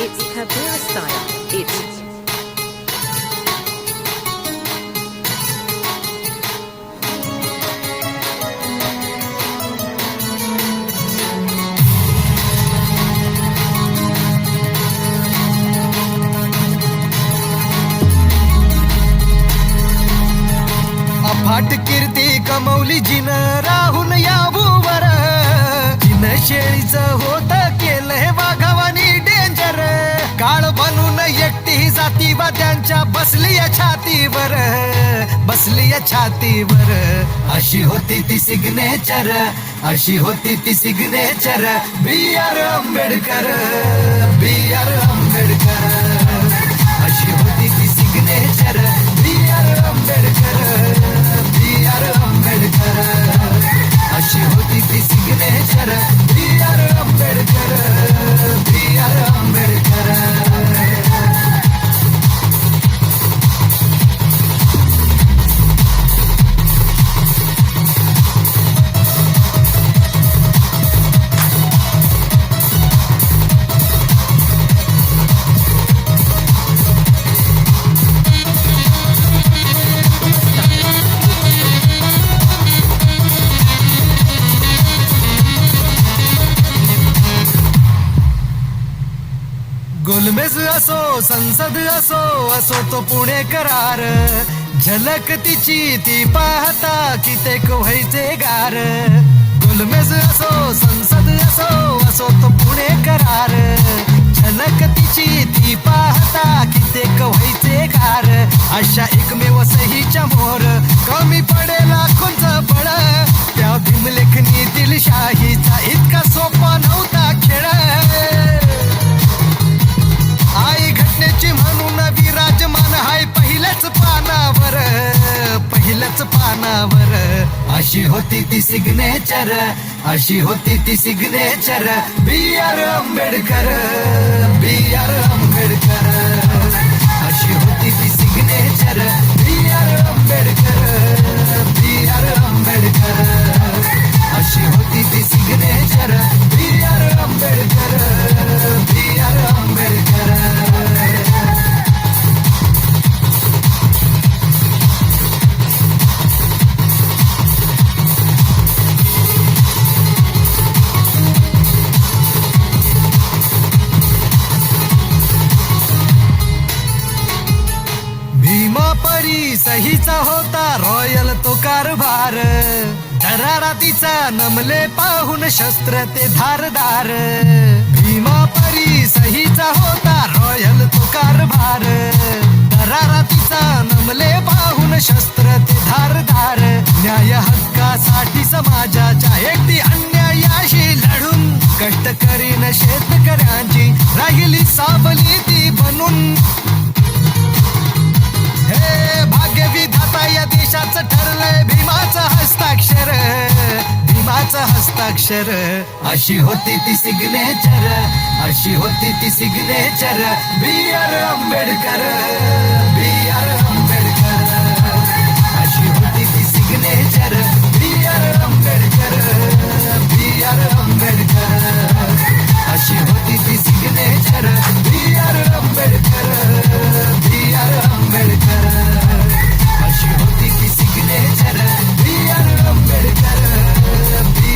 It's Kabir style. It's अफाट कीर्ती कमवली जिन राहून यावूवर जिन शेळीचं होत केलंय वाघावानी डेंजर काळ बनून एकटी जाती वाद्यांच्या बसली छातीवर अशी होती ती सिग्नेचर अशी होती ती सिग्नेचर बी आर आंबेडकर अशी होती ती सिग्नेचर बी आर आंबेडकर अशी होती ती सिग्नेचर बी आर आंबेडकर गोलमेज असो संसद असो तो पुणे करार झलक तिची ती पाहता कितेक व्हायचे गार गोलमेज असो संसद असो तो पुणे करार झलक तिची ती पाहता कितेक व्हायचे गार अशा एकमेव सहीच्या मोर कमी पडेल लाखोंचं बळ त्या भीमलेखनी दिलशाहीचा इतका सोपा नव्हता खेळ आई घटनेची म्हणून विराजमान हाय पहिल्याच पानावर अशी होती ती सिग्नेचर बी आर आंबेडकर अशी होती ती सिग्नेचर बी आर आंबेडकर अशी होती ती सिग्नेचर बी आर आंबेडकर भीमापरी सहीचा होता रॉयल तो कारभार दरारा तिचा नमले पाहून शस्त्र ते धारदार भीमापरी सहीचा होता रॉयल तो कारभार दरारा तिचा नमले पाहून शस्त्र ते धारदार न्याय हक्कासाठी समाजाच्या एकटी अन्यायाशी लढून कष्टकरीन शेतकऱ्यांची राहिली सावली ती बनून हे भाग्य विधाता या देशाचं ठरलंय भीमाचं हस्ताक्षर अशी होती ती सिग्नेचर बी आर आंबेडकर